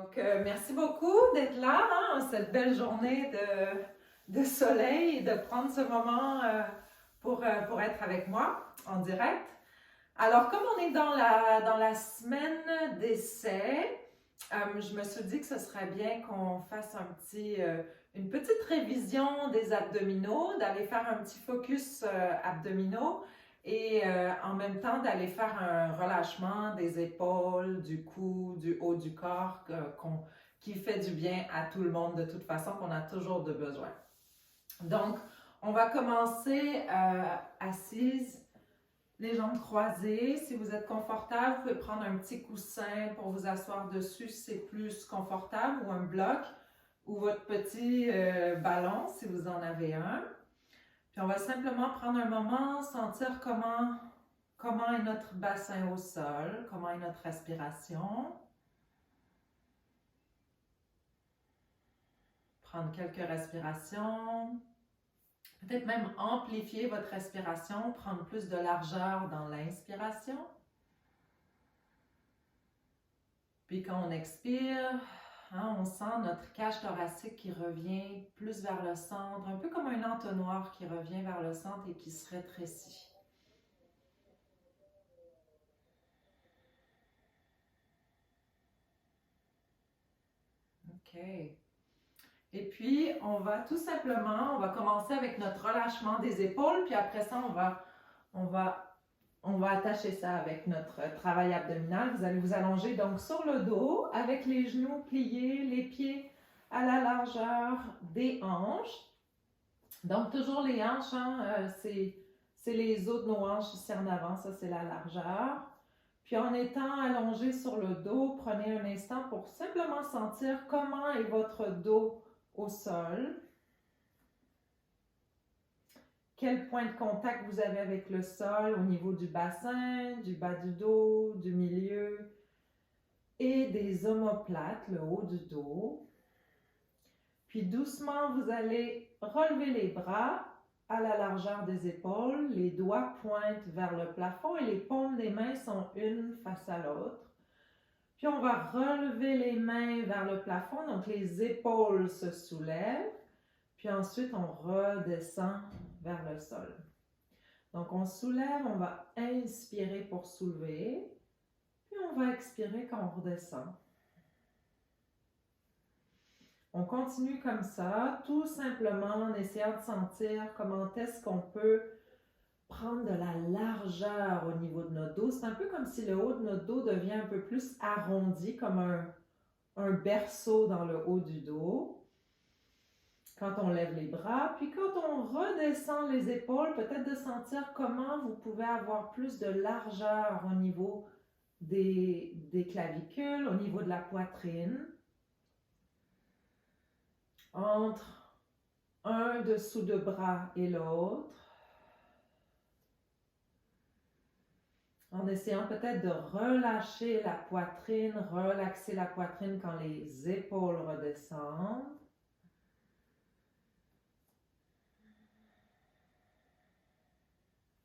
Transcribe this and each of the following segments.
Donc, merci beaucoup d'être là, hein, cette belle journée de soleil et de prendre ce moment pour être avec moi en direct. Alors, comme on est dans la semaine d'essai, je me suis dit que ce serait bien qu'on fasse une petite révision des abdominaux, d'aller faire un petit focus abdominaux et en même temps d'aller faire un relâchement des épaules, du cou, du haut du corps qui fait du bien à tout le monde de toute façon, qu'on a toujours de besoin. Donc, on va commencer assise, les jambes croisées. Si vous êtes confortable, vous pouvez prendre un petit coussin pour vous asseoir dessus si c'est plus confortable, ou un bloc, ou votre petit ballon si vous en avez un. Puis on va simplement prendre un moment, sentir comment est notre bassin au sol, comment est notre respiration. Prendre quelques respirations. Peut-être même amplifier votre respiration, prendre plus de largeur dans l'inspiration. Puis quand on expire, hein, on sent notre cage thoracique qui revient plus vers le centre, un peu comme un entonnoir qui revient vers le centre et qui se rétrécit. OK. Et puis, on va commencer avec notre relâchement des épaules, puis après ça, on va attacher ça avec notre travail abdominal. Vous allez vous allonger donc sur le dos, avec les genoux pliés, les pieds à la largeur des hanches. Donc, toujours les hanches, hein, c'est les os de nos hanches ici en avant, ça c'est la largeur. Puis en étant allongé sur le dos, prenez un instant pour simplement sentir comment est votre dos au sol. Quel point de contact vous avez avec le sol au niveau du bassin, du bas du dos, du milieu et des omoplates, le haut du dos. Puis doucement, vous allez relever les bras à la largeur des épaules. Les doigts pointent vers le plafond et les paumes des mains sont une face à l'autre. Puis on va relever les mains vers le plafond, donc les épaules se soulèvent. Puis ensuite, on redescend vers le sol. Donc, on soulève, on va inspirer pour soulever, puis on va expirer quand on redescend. On continue comme ça, tout simplement en essayant de sentir comment est-ce qu'on peut prendre de la largeur au niveau de notre dos. C'est un peu comme si le haut de notre dos devient un peu plus arrondi, comme un berceau dans le haut du dos. Quand on lève les bras, puis quand on redescend les épaules, peut-être de sentir comment vous pouvez avoir plus de largeur au niveau des clavicules, au niveau de la poitrine, entre un dessous de bras et l'autre, en essayant peut-être de relâcher la poitrine, relaxer la poitrine quand les épaules redescendent.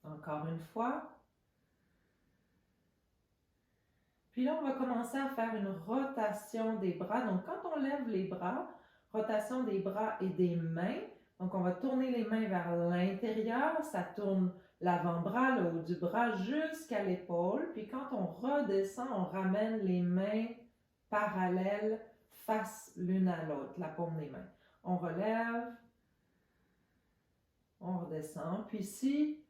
Encore une fois. Puis là, on va commencer à faire une rotation des bras. Donc, quand on lève les bras, rotation des bras et des mains. Donc, on va tourner les mains vers l'intérieur. Ça tourne l'avant-bras, le haut du bras jusqu'à l'épaule. Puis quand on redescend, on ramène les mains parallèles face l'une à l'autre, la paume des mains. On relève, on redescend. Puis si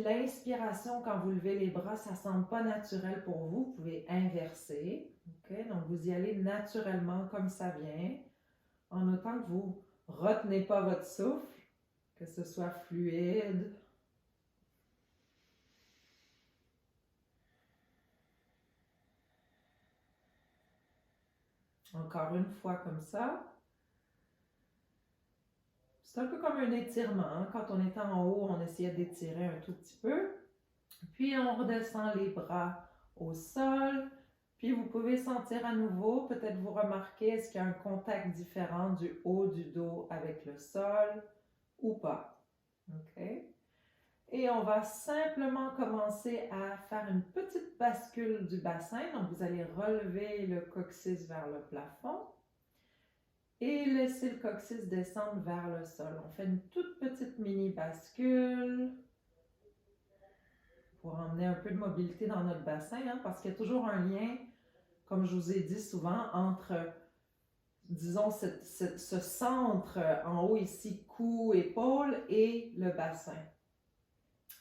l'inspiration, quand vous levez les bras, ça ne semble pas naturel pour vous, vous pouvez inverser. Okay? Donc, vous y allez naturellement comme ça vient, en autant que vous ne retenez pas votre souffle, que ce soit fluide. Encore une fois comme ça. C'est un peu comme un étirement. Hein? Quand on était en haut, on essayait d'étirer un tout petit peu. Puis on redescend les bras au sol. Puis vous pouvez sentir à nouveau, peut-être vous remarquez, est-ce qu'il y a un contact différent du haut du dos avec le sol ou pas. OK? Et on va simplement commencer à faire une petite bascule du bassin. Donc, vous allez relever le coccyx vers le plafond et laisser le coccyx descendre vers le sol. On fait une toute petite mini bascule pour emmener un peu de mobilité dans notre bassin, hein, parce qu'il y a toujours un lien, comme je vous ai dit souvent, entre, disons, ce centre en haut ici, cou, épaule, et le bassin.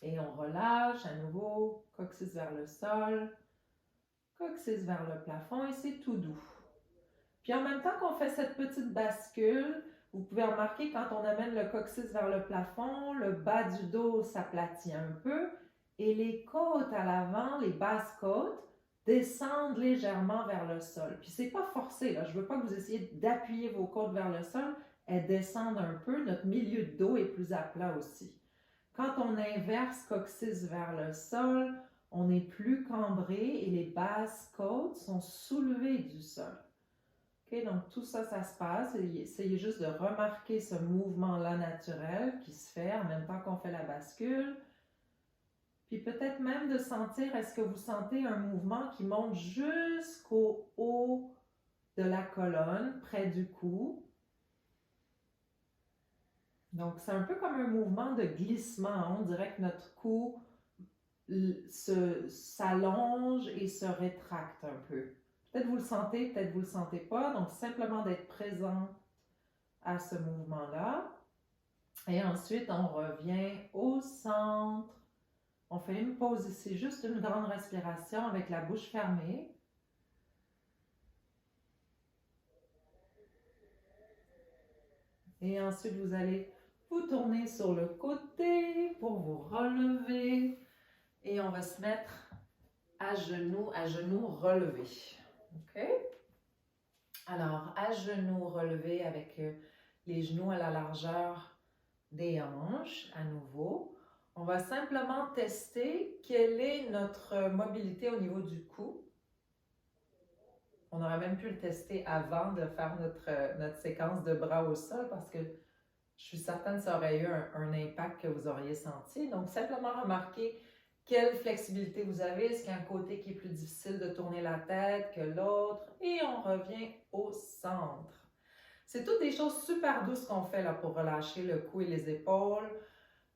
Et on relâche à nouveau, coccyx vers le sol, coccyx vers le plafond, et c'est tout doux. Puis en même temps qu'on fait cette petite bascule, vous pouvez remarquer quand on amène le coccyx vers le plafond, le bas du dos s'aplatit un peu et les côtes à l'avant, les basses côtes, descendent légèrement vers le sol. Puis c'est pas forcé, là. Je veux pas que vous essayiez d'appuyer vos côtes vers le sol, elles descendent un peu. Notre milieu de dos est plus à plat aussi. Quand on inverse coccyx vers le sol, on est plus cambré et les basses côtes sont soulevées du sol. Okay, donc tout ça, ça se passe. Essayez juste de remarquer ce mouvement-là naturel qui se fait en même temps qu'on fait la bascule. Puis peut-être même de sentir, est-ce que vous sentez un mouvement qui monte jusqu'au haut de la colonne, près du cou. Donc c'est un peu comme un mouvement de glissement. On dirait que notre cou s'allonge et se rétracte un peu. Peut-être vous le sentez, peut-être vous ne le sentez pas. Donc, simplement d'être présent à ce mouvement-là. Et ensuite, on revient au centre. On fait une pause ici, juste une grande respiration avec la bouche fermée. Et ensuite, vous allez vous tourner sur le côté pour vous relever. Et on va se mettre à genoux relevés. OK? Alors, à genoux relevés avec les genoux à la largeur des hanches, à nouveau. On va simplement tester quelle est notre mobilité au niveau du cou. On aurait même pu le tester avant de faire notre séquence de bras au sol parce que je suis certaine que ça aurait eu un impact que vous auriez senti. Donc, simplement remarquer quelle flexibilité vous avez. Est-ce qu'il y a un côté qui est plus difficile de tourner la tête que l'autre? Et on revient au centre. C'est toutes des choses super douces qu'on fait là pour relâcher le cou et les épaules.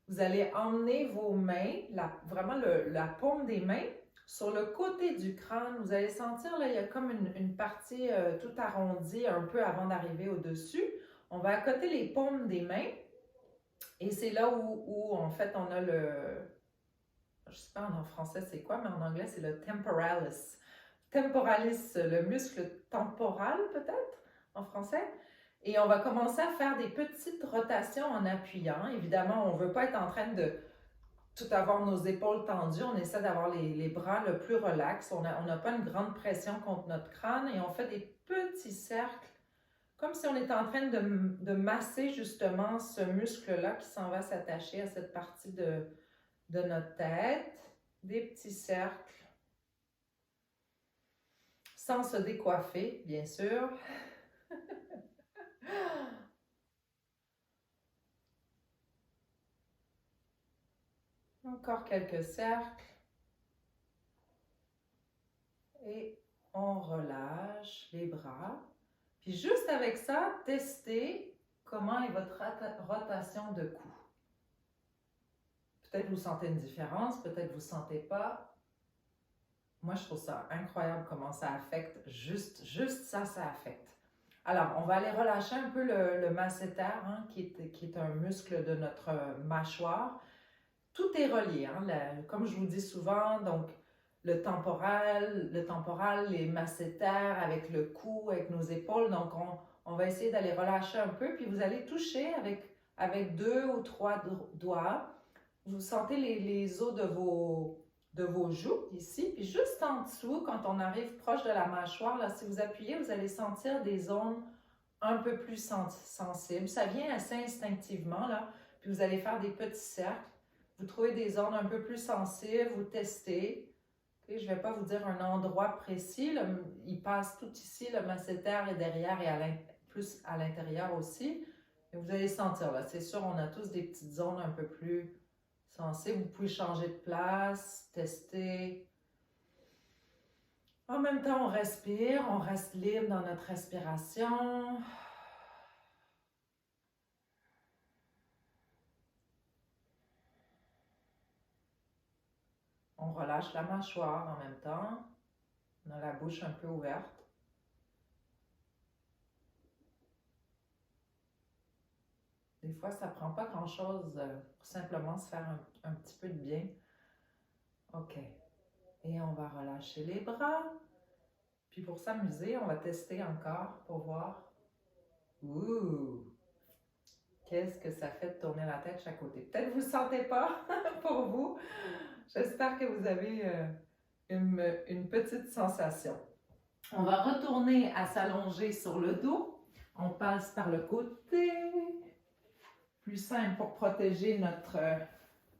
Vous allez emmener vos mains, vraiment la paume des mains, sur le côté du crâne. Vous allez sentir, là, il y a comme une partie tout arrondie un peu avant d'arriver au-dessus. On va accoter les paumes des mains et c'est là où en fait on a je ne sais pas en français c'est quoi, mais en anglais c'est le temporalis. Temporalis, le muscle temporal peut-être en français. Et on va commencer à faire des petites rotations en appuyant. Évidemment, on ne veut pas être en train de tout avoir nos épaules tendues. On essaie d'avoir les bras le plus relax. On n'a pas une grande pression contre notre crâne et on fait des petits cercles comme si on était en train de masser justement ce muscle-là qui s'en va s'attacher à cette partie de notre tête. Des petits cercles. Sans se décoiffer, bien sûr. Encore quelques cercles. Et on relâche les bras. Puis juste avec ça, testez comment est votre rotation de cou. Peut-être vous sentez une différence, peut-être vous ne sentez pas. Moi, je trouve ça incroyable comment ça affecte. Juste ça, ça affecte. Alors, on va aller relâcher un peu le masséter, hein, qui est un muscle de notre mâchoire. Tout est relié, hein, comme je vous dis souvent, donc le temporal, les masséters avec le cou, avec nos épaules. Donc, on va essayer d'aller relâcher un peu, puis vous allez toucher avec 2 ou 3 doigts. Vous sentez les os de vos joues ici, puis juste en dessous, quand on arrive proche de la mâchoire, là, si vous appuyez, vous allez sentir des zones un peu plus sensibles. Ça vient assez instinctivement, là, puis vous allez faire des petits cercles. Vous trouvez des zones un peu plus sensibles, vous testez. Okay, je ne vais pas vous dire un endroit précis, il passe tout ici, le masséter est derrière et plus à l'intérieur aussi. Et vous allez sentir, là, c'est sûr, on a tous des petites zones un peu plus Sensez, vous pouvez changer de place, tester. En même temps, on respire, on reste libre dans notre respiration. On relâche la mâchoire en même temps. On a la bouche un peu ouverte. Des fois, ça ne prend pas grand-chose pour simplement se faire un petit peu de bien. OK. Et on va relâcher les bras. Puis pour s'amuser, on va tester encore pour voir. Ouh! Qu'est-ce que ça fait de tourner la tête de chaque côté? Peut-être que vous ne sentez pas pour vous. J'espère que vous avez une petite sensation. On va retourner à s'allonger sur le dos. On passe par le côté. Plus simple pour protéger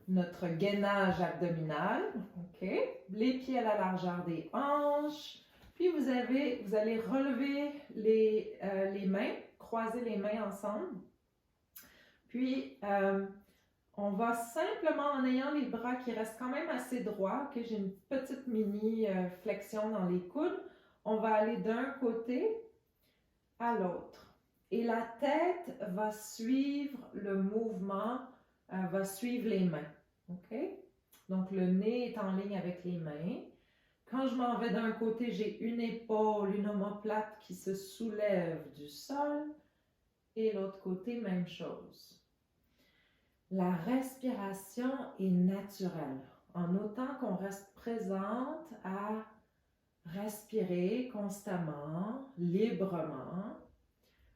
notre gainage abdominal. OK. Les pieds à la largeur des hanches. Puis vous allez relever les mains, croiser les mains ensemble. Puis, on va simplement, en ayant les bras qui restent quand même assez droits, que j'ai une petite mini flexion dans les coudes, on va aller d'un côté à l'autre. Et la tête va suivre le mouvement, va suivre les mains. OK? Donc, le nez est en ligne avec les mains. Quand je m'en vais d'un côté, j'ai une épaule, une omoplate qui se soulève du sol. Et l'autre côté, même chose. La respiration est naturelle, en autant qu'on reste présente à respirer constamment, librement.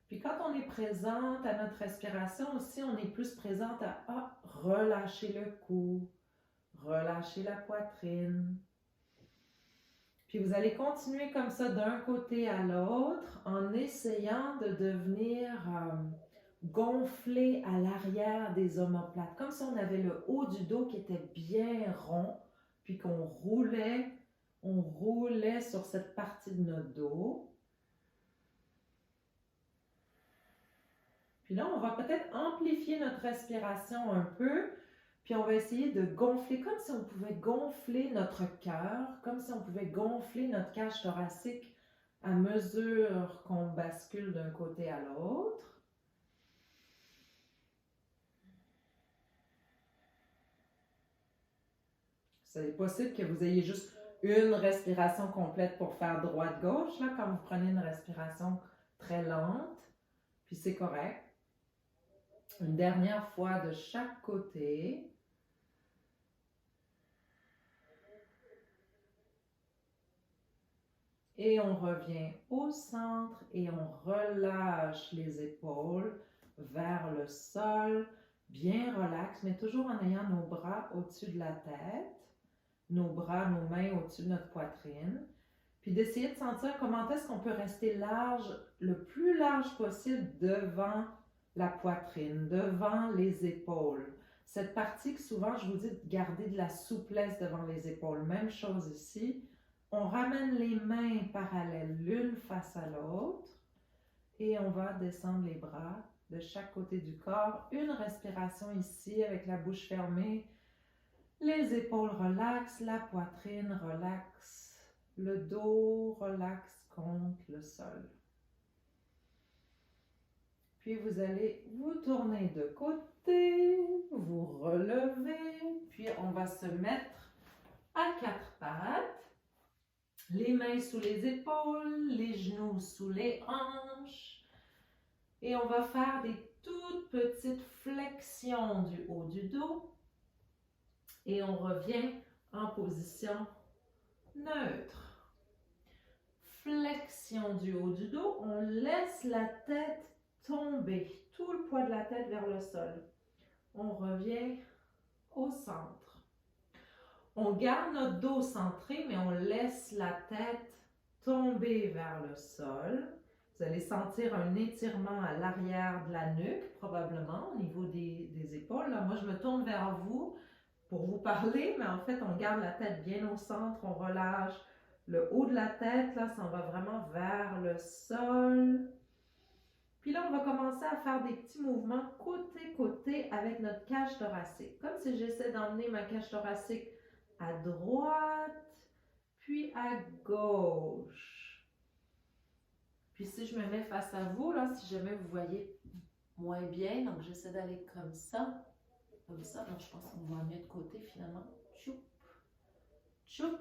Puis quand on est présente à notre respiration aussi, on est plus présente à relâcher le cou, relâcher la poitrine. Puis vous allez continuer comme ça d'un côté à l'autre en essayant de devenir gonflé à l'arrière des omoplates, comme si on avait le haut du dos qui était bien rond, puis qu'on roulait sur cette partie de notre dos. Puis là, on va peut-être amplifier notre respiration un peu, puis on va essayer de gonfler, comme si on pouvait gonfler notre cœur, comme si on pouvait gonfler notre cage thoracique à mesure qu'on bascule d'un côté à l'autre. C'est possible que vous ayez juste une respiration complète pour faire droite-gauche, là, quand vous prenez une respiration très lente, puis c'est correct. Une dernière fois de chaque côté. Et on revient au centre et on relâche les épaules vers le sol, bien relax, mais toujours en ayant nos bras au-dessus de la tête, nos bras, nos mains au-dessus de notre poitrine. Puis d'essayer de sentir comment est-ce qu'on peut rester large, le plus large possible devant la poitrine, devant les épaules. Cette partie que souvent je vous dis de garder de la souplesse devant les épaules. Même chose ici. On ramène les mains parallèles l'une face à l'autre et on va descendre les bras de chaque côté du corps. Une respiration ici avec la bouche fermée. Les épaules relaxent, la poitrine relaxe, le dos relaxe contre le sol. Puis vous allez vous tourner de côté, vous relever, puis on va se mettre à quatre pattes. Les mains sous les épaules, les genoux sous les hanches. Et on va faire des toutes petites flexions du haut du dos. Et on revient en position neutre. Flexion du haut du dos, on laisse la tête tomber, tout le poids de la tête vers le sol. On revient au centre. On garde notre dos centré, mais on laisse la tête tomber vers le sol. Vous allez sentir un étirement à l'arrière de la nuque, probablement, au niveau des épaules. Là, moi, je me tourne vers vous pour vous parler, mais en fait, on garde la tête bien au centre, on relâche le haut de la tête, là, s'en va vraiment vers le sol. Puis là, on va commencer à faire des petits mouvements côté-côté avec notre cage thoracique. Comme si j'essaie d'emmener ma cage thoracique à droite, puis à gauche. Puis si je me mets face à vous, là, si jamais vous voyez moins bien, donc j'essaie d'aller comme ça. Comme ça, donc je pense qu'on voit mieux de côté finalement. Tchoup, tchoup.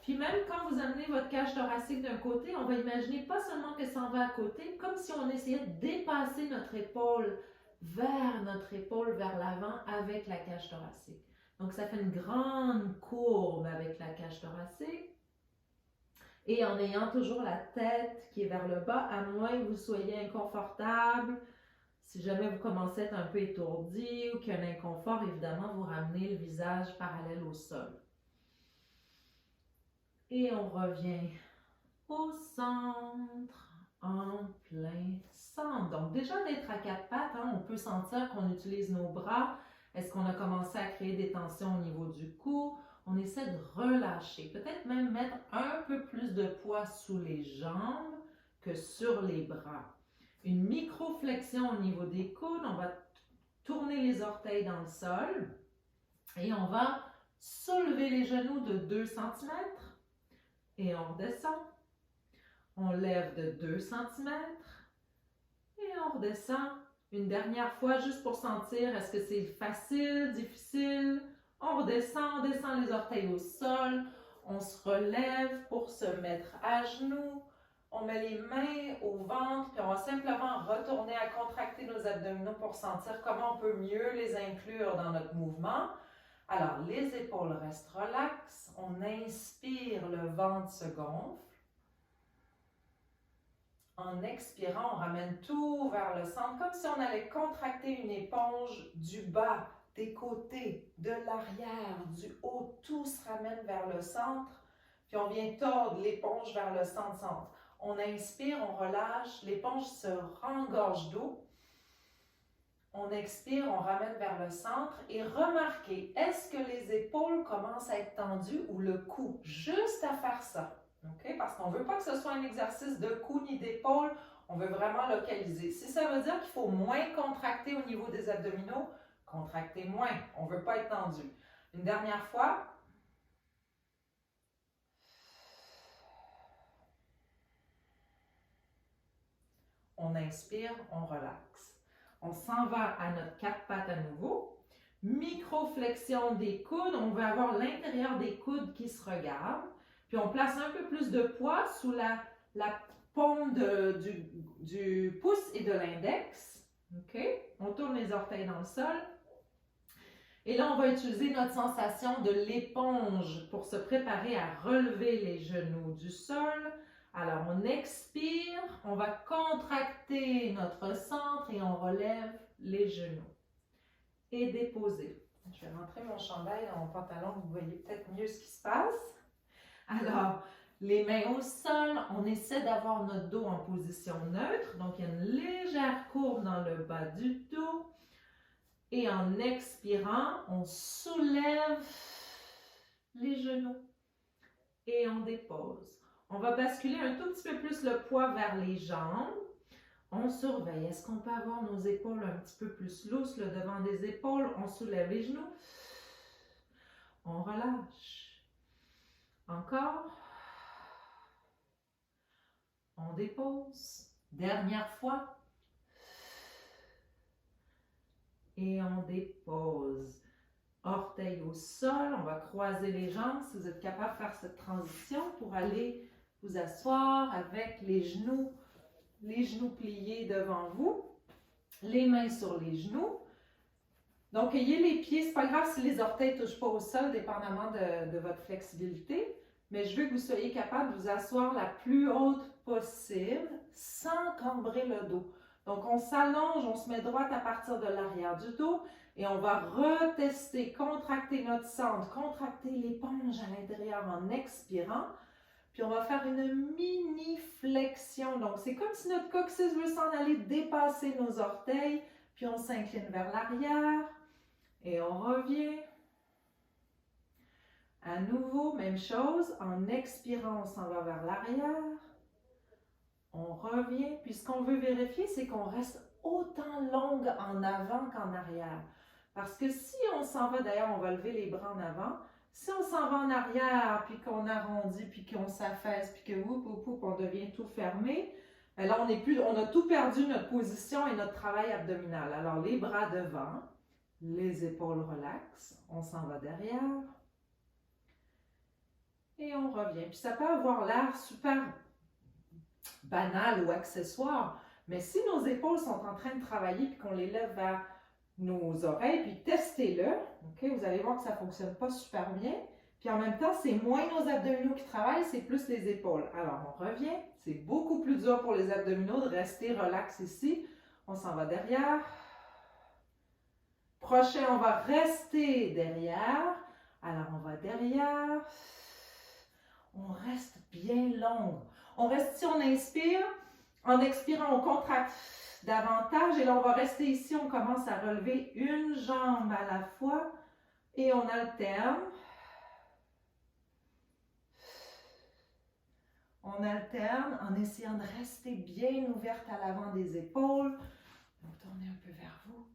Puis même quand vous amenez votre cage thoracique d'un côté, on va imaginer pas seulement que ça en va à côté, comme si on essayait de dépasser notre épaule vers l'avant avec la cage thoracique. Donc ça fait une grande courbe avec la cage thoracique. Et en ayant toujours la tête qui est vers le bas, à moins que vous soyez inconfortable. Si jamais vous commencez à être un peu étourdi ou qu'il y a un inconfort, évidemment, vous ramenez le visage parallèle au sol. Et on revient au centre, en plein centre. Donc déjà d'être à quatre pattes, hein, on peut sentir qu'on utilise nos bras. Est-ce qu'on a commencé à créer des tensions au niveau du cou? On essaie de relâcher. Peut-être même mettre un peu plus de poids sous les jambes que sur les bras. Une micro-flexion au niveau des coudes. On va tourner les orteils dans le sol. Et on va soulever les genoux de 2 cm. Et on redescend. On lève de 2 cm. Et on redescend. Une dernière fois, juste pour sentir, est-ce que c'est facile, difficile? On descend les orteils au sol. On se relève pour se mettre à genoux. On met les mains au ventre, puis on va simplement retourner à contracter nos abdominaux pour sentir comment on peut mieux les inclure dans notre mouvement. Alors, les épaules restent relaxes. On inspire, le ventre se gonfle. En expirant, on ramène tout vers le centre, comme si on allait contracter une éponge du bas, des côtés, de l'arrière, du haut. Tout se ramène vers le centre, puis on vient tordre l'éponge vers le centre-centre. On inspire, on relâche, l'éponge se rengorge d'eau. On expire, on ramène vers le centre et remarquez, est-ce que les épaules commencent à être tendues ou le cou? Juste à faire ça. Okay? Parce qu'on ne veut pas que ce soit un exercice de cou ni d'épaule, on veut vraiment localiser. Si ça veut dire qu'il faut moins contracter au niveau des abdominaux, contractez moins, on ne veut pas être tendu. Une dernière fois. On inspire, on relaxe. On s'en va à notre quatre pattes à nouveau. Micro-flexion des coudes, on veut avoir l'intérieur des coudes qui se regardent. Puis on place un peu plus de poids sous la paume du pouce et de l'index. Okay? On tourne les orteils dans le sol. Et là, on va utiliser notre sensation de l'éponge pour se préparer à relever les genoux du sol. Alors, on expire, on va contracter notre centre et on relève les genoux. Et déposer. Je vais rentrer mon chandail dans mon pantalon, vous voyez peut-être mieux ce qui se passe. Alors, les mains au sol, on essaie d'avoir notre dos en position neutre. Donc, il y a une légère courbe dans le bas du dos. Et en expirant, on soulève les genoux et on dépose. On va basculer un tout petit peu plus le poids vers les jambes. On surveille. Est-ce qu'on peut avoir nos épaules un petit peu plus lousses, le devant des épaules? On soulève les genoux. On relâche. Encore. On dépose. Dernière fois. Et on dépose. Orteils au sol. On va croiser les jambes si vous êtes capable de faire cette transition pour aller vous asseoir avec les genoux pliés devant vous. Les mains sur les genoux. Donc, ayez les pieds, c'est pas grave si les orteils ne touchent pas au sol, dépendamment de votre flexibilité, mais je veux que vous soyez capable de vous asseoir la plus haute possible sans cambrer le dos. Donc, on s'allonge, on se met droite à partir de l'arrière du dos et on va retester, contracter notre centre, contracter l'éponge à l'intérieur en expirant. Puis, on va faire une mini flexion. Donc, c'est comme si notre coccyx veut s'en aller dépasser nos orteils. Puis, on s'incline vers l'arrière. Et on revient. À nouveau, même chose. En expirant, on s'en va vers l'arrière. On revient, puis ce qu'on veut vérifier, c'est qu'on reste autant longue en avant qu'en arrière. Parce que si on s'en va, d'ailleurs, on va lever les bras en avant, si on s'en va en arrière, puis qu'on arrondit, puis qu'on s'affaisse, puis que on devient tout fermé, là, on a tout perdu notre position et notre travail abdominal. Alors, les bras devant, les épaules relaxent, on s'en va derrière, et on revient. Puis ça peut avoir l'air super banal ou accessoire, mais si nos épaules sont en train de travailler puis qu'on les lève vers nos oreilles, puis testez-le, ok, vous allez voir que ça ne fonctionne pas super bien. Puis en même temps, c'est moins nos abdominaux qui travaillent, c'est plus les épaules. Alors on revient, c'est beaucoup plus dur pour les abdominaux de rester relax ici. On s'en va derrière. Prochain, on va rester derrière. Alors on va derrière. On reste bien long. On reste ici, on inspire. En expirant, on contracte davantage. Et là, on va rester ici. On commence à relever une jambe à la fois. Et on alterne. On alterne en essayant de rester bien ouverte à l'avant des épaules. Donc, tournez un peu vers vous.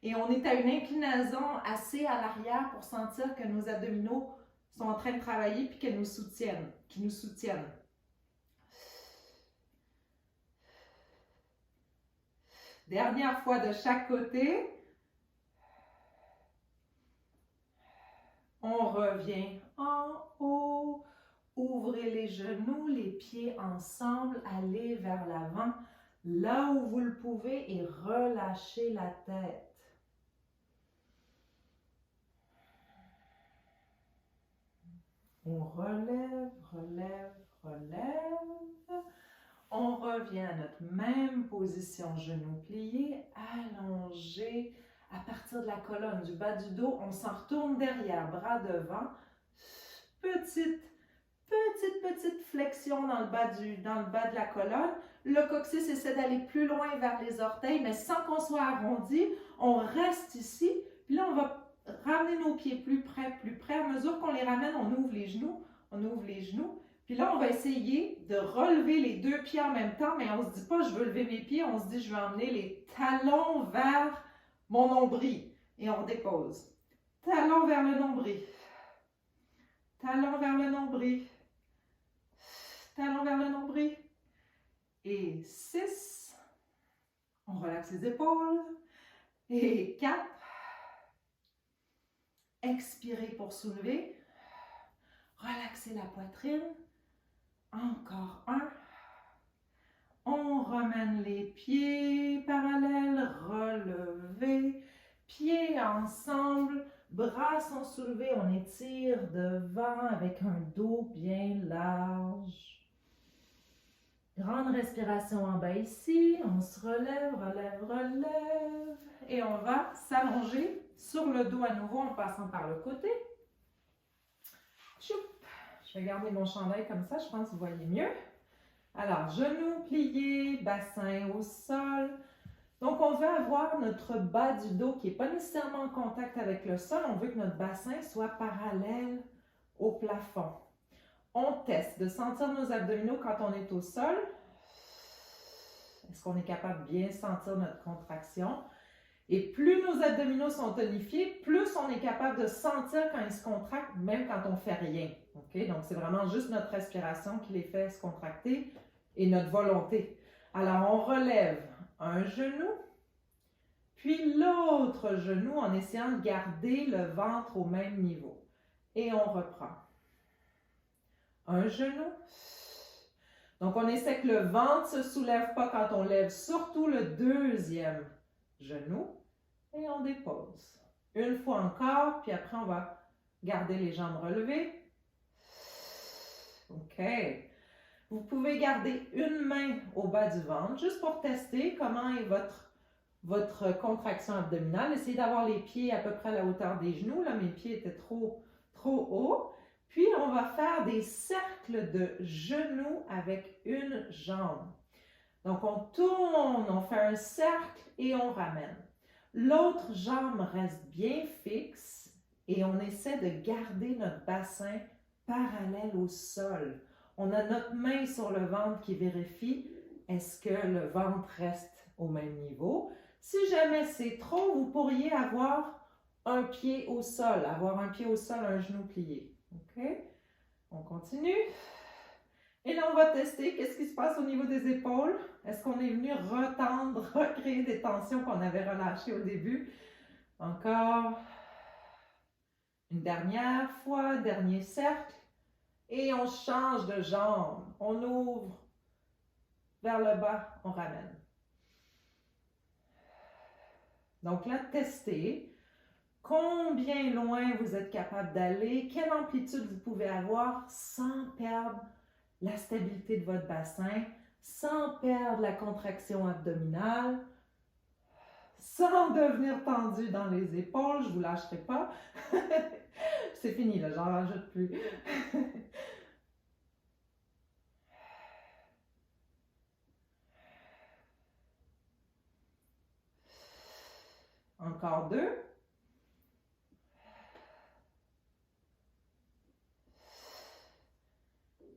Et on est à une inclinaison assez à l'arrière pour sentir que nos abdominaux sont en train de travailler puis qu'ils nous soutiennent. Dernière fois de chaque côté. On revient en haut. Ouvrez les genoux, les pieds ensemble, allez vers l'avant, là où vous le pouvez et relâchez la tête. On relève, relève, relève. On revient à notre même position, genoux pliés, allongés. À partir de la colonne, du bas du dos, on s'en retourne derrière, bras devant. Petite flexion dans le bas de la colonne. Le coccyx essaie d'aller plus loin vers les orteils, mais sans qu'on soit arrondi. On reste ici. Puis là, on va ramener nos pieds plus près. À mesure qu'on les ramène, on ouvre les genoux. Puis là, on va essayer de relever les deux pieds en même temps, mais on ne se dit pas « je veux lever mes pieds », on se dit « je vais emmener les talons vers mon nombril ». Et on dépose. Talons vers le nombril. Talons vers le nombril. Talons vers le nombril. Et 6. On relaxe les épaules. Et 4. Expirez pour soulever. Relaxez la poitrine. Encore 1. On ramène les pieds parallèles. Relevez. Pieds ensemble. Bras sont soulevés. On étire devant avec un dos bien large. Grande respiration en bas ici. On se relève, relève, relève. Et on va s'allonger sur le dos à nouveau en passant par le côté. Choup. Je vais garder mon chandail comme ça, je pense que vous voyez mieux. Alors, genoux pliés, bassin au sol. Donc, on veut avoir notre bas du dos qui n'est pas nécessairement en contact avec le sol. On veut que notre bassin soit parallèle au plafond. On teste de sentir nos abdominaux quand on est au sol. Est-ce qu'on est capable de bien sentir notre contraction? Et plus nos abdominaux sont tonifiés, plus on est capable de sentir quand ils se contractent, même quand on ne fait rien. Okay? Donc, c'est vraiment juste notre respiration qui les fait se contracter et notre volonté. Alors, on relève un genou, puis l'autre genou en essayant de garder le ventre au même niveau. Et on reprend. Un genou. Donc, on essaie que le ventre ne se soulève pas quand on lève, surtout le deuxième genou. Et on dépose. Une fois encore, puis après, on va garder les jambes relevées. OK. Vous pouvez garder une main au bas du ventre, juste pour tester comment est votre contraction abdominale. Essayez d'avoir les pieds à peu près à la hauteur des genoux. Là, mes pieds étaient trop haut. Puis, on va faire des cercles de genoux avec une jambe. Donc, on tourne, on fait un cercle et on ramène. L'autre jambe reste bien fixe et on essaie de garder notre bassin parallèle au sol. On a notre main sur le ventre qui vérifie est-ce que le ventre reste au même niveau. Si jamais c'est trop, vous pourriez avoir un pied au sol, un genou plié. OK? On continue. Et là, on va tester qu'est-ce qui se passe au niveau des épaules. Est-ce qu'on est venu retendre, recréer des tensions qu'on avait relâchées au début? Encore. Une dernière fois, dernier cercle. Et on change de jambe. On ouvre vers le bas, on ramène. Donc là, testez combien loin vous êtes capable d'aller, quelle amplitude vous pouvez avoir sans perdre la stabilité de votre bassin, sans perdre la contraction abdominale, sans devenir tendu dans les épaules. Je ne vous lâcherai pas. C'est fini, là, j'en rajoute plus. Encore 2.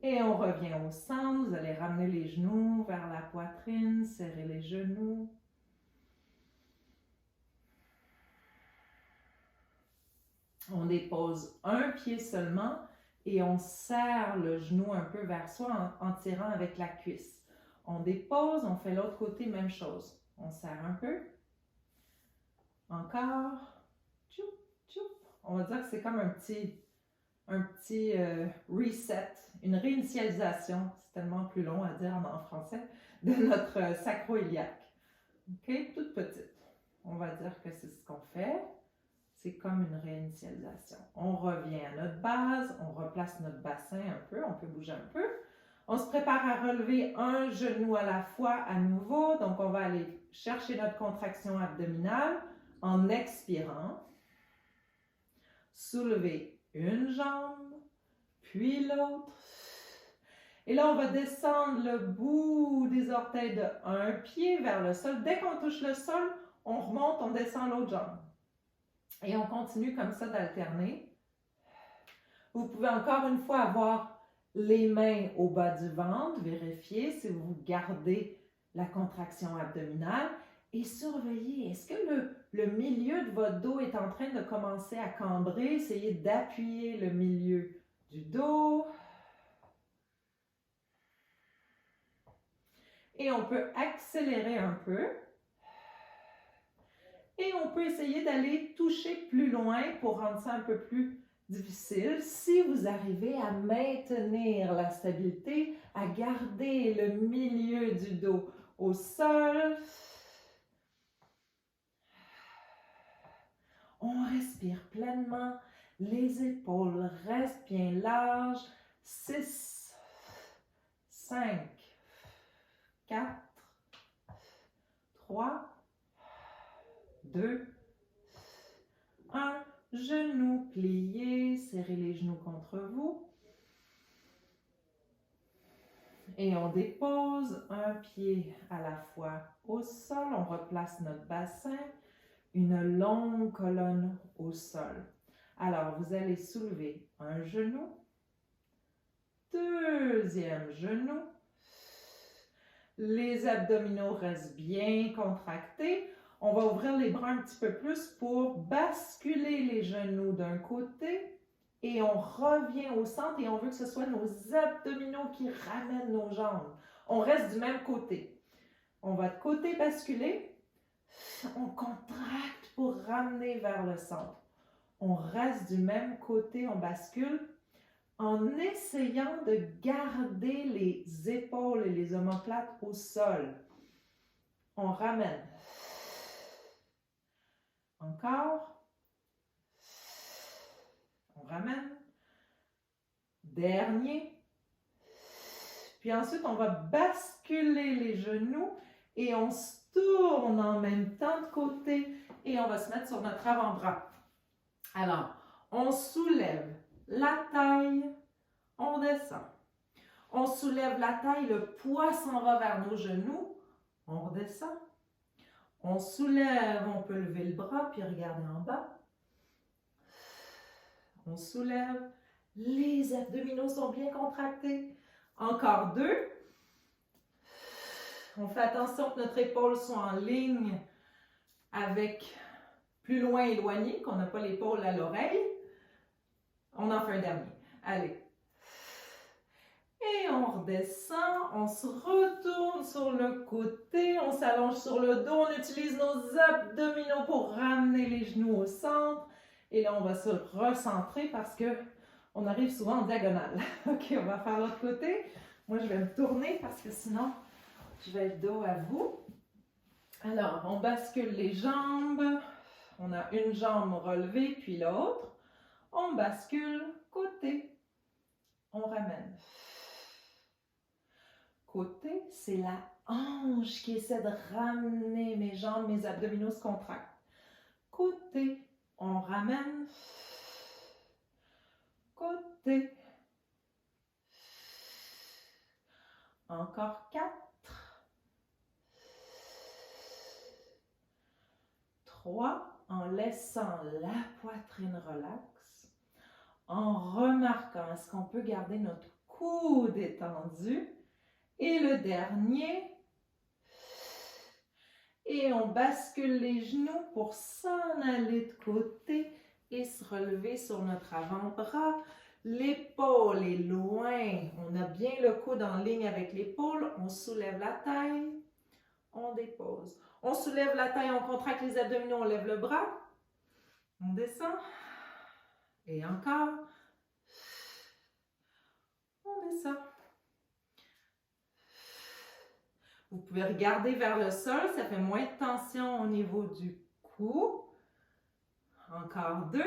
Et on revient au centre. Vous allez ramener les genoux vers la poitrine, serrer les genoux. On dépose un pied seulement et on serre le genou un peu vers soi en tirant avec la cuisse. On dépose, on fait l'autre côté, même chose. On serre un peu. Encore. Tchoup, tchoup. On va dire que c'est comme un petit reset, une réinitialisation, c'est tellement plus long à dire en français, de notre sacro-iliaque. OK? Toute petite. On va dire que c'est ce qu'on fait. C'est comme une réinitialisation. On revient à notre base, on replace notre bassin un peu, on peut bouger un peu. On se prépare à relever un genou à la fois à nouveau. Donc, on va aller chercher notre contraction abdominale en expirant. Soulever une jambe, puis l'autre. Et là, on va descendre le bout des orteils de un pied vers le sol. Dès qu'on touche le sol, on remonte, on descend l'autre jambe. Et on continue comme ça d'alterner. Vous pouvez encore une fois avoir les mains au bas du ventre, vérifier si vous gardez la contraction abdominale et surveillez, est-ce que le milieu de votre dos est en train de commencer à cambrer? Essayez d'appuyer le milieu du dos. Et on peut accélérer un peu. Et on peut essayer d'aller toucher plus loin pour rendre ça un peu plus difficile. Si vous arrivez à maintenir la stabilité, à garder le milieu du dos au sol, on respire pleinement, les épaules restent bien larges. 6, 5, 4, 3, 2, 1. Genoux pliés, serrez les genoux contre vous. Et on dépose un pied à la fois au sol. On replace notre bassin. Une longue colonne au sol. Alors, vous allez soulever un genou. Deuxième genou. Les abdominaux restent bien contractés. On va ouvrir les bras un petit peu plus pour basculer les genoux d'un côté et on revient au centre et on veut que ce soit nos abdominaux qui ramènent nos jambes. On reste du même côté. On va de côté basculer. On contracte pour ramener vers le centre. On reste du même côté, on bascule en essayant de garder les épaules et les omoplates au sol. On ramène. Encore. On ramène. Dernier. Puis ensuite, on va basculer les genoux et on se tourne en même temps de côté et on va se mettre sur notre avant-bras. Alors, on soulève la taille, on descend. On soulève la taille, le poids s'en va vers nos genoux, on redescend. On soulève, on peut lever le bras puis regarder en bas. On soulève, les abdominaux sont bien contractés. Encore 2. On fait attention que notre épaule soit en ligne avec plus loin éloigné, qu'on n'a pas l'épaule à l'oreille. On en fait un dernier. Allez. Et on redescend, on se retourne sur le côté, on s'allonge sur le dos, on utilise nos abdominaux pour ramener les genoux au centre. Et là, on va se recentrer parce que on arrive souvent en diagonale. OK, on va faire l'autre côté. Moi, je vais me tourner parce que sinon, je vais être dos à vous. Alors, on bascule les jambes. On a une jambe relevée, puis l'autre. On bascule côté. On ramène. Côté, c'est la hanche qui essaie de ramener mes jambes, mes abdominaux se contractent. Côté, on ramène. Côté. Encore 4. 3. En laissant la poitrine relaxe. En remarquant, est-ce qu'on peut garder notre coude étendu? Et le dernier. Et on bascule les genoux pour s'en aller de côté et se relever sur notre avant-bras. L'épaule est loin. On a bien le coude en ligne avec l'épaule. On soulève la taille. On dépose. On soulève la taille, on contracte les abdominaux, on lève le bras. On descend. Et encore. On descend. Vous pouvez regarder vers le sol, ça fait moins de tension au niveau du cou. Encore 2.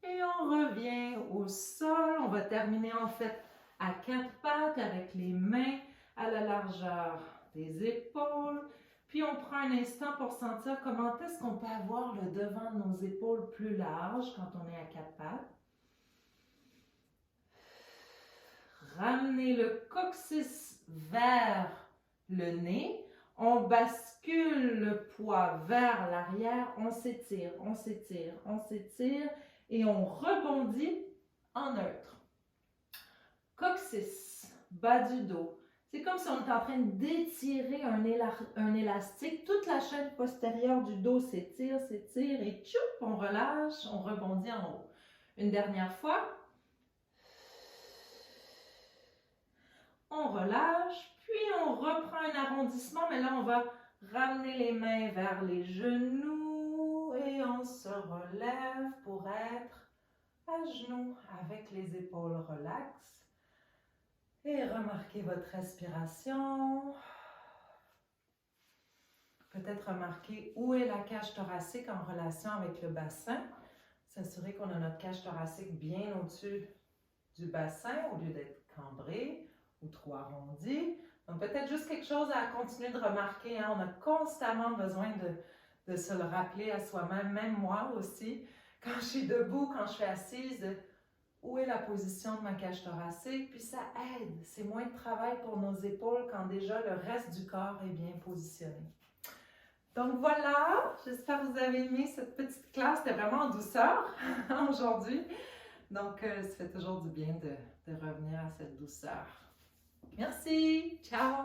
Et on revient au sol. On va terminer en fait à 4 pattes avec les mains à la largeur des épaules. Puis on prend un instant pour sentir comment est-ce qu'on peut avoir le devant de nos épaules plus large quand on est à 4 pattes. Ramenez le coccyx vers le nez. On bascule le poids vers l'arrière. On s'étire, on s'étire, on s'étire. Et on rebondit en neutre. Coccyx, bas du dos. C'est comme si on était en train d'étirer un élastique. Toute la chaîne postérieure du dos s'étire, s'étire et tchoup, on relâche, on rebondit en haut. Une dernière fois. On relâche, puis on reprend un arrondissement, mais là on va ramener les mains vers les genoux et on se relève pour être à genoux avec les épaules relaxes. Et remarquez votre respiration. Peut-être remarquer où est la cage thoracique en relation avec le bassin. S'assurer qu'on a notre cage thoracique bien au-dessus du bassin au lieu d'être cambré ou trop arrondi. Donc peut-être juste quelque chose à continuer de remarquer. Hein? On a constamment besoin de se le rappeler à soi-même, même moi aussi. Quand je suis debout, quand je suis assise, où est la position de ma cage thoracique? Puis ça aide. C'est moins de travail pour nos épaules quand déjà le reste du corps est bien positionné. Donc voilà, j'espère que vous avez aimé cette petite classe. C'était vraiment en douceur aujourd'hui. Donc ça fait toujours du bien de revenir à cette douceur. Merci, ciao!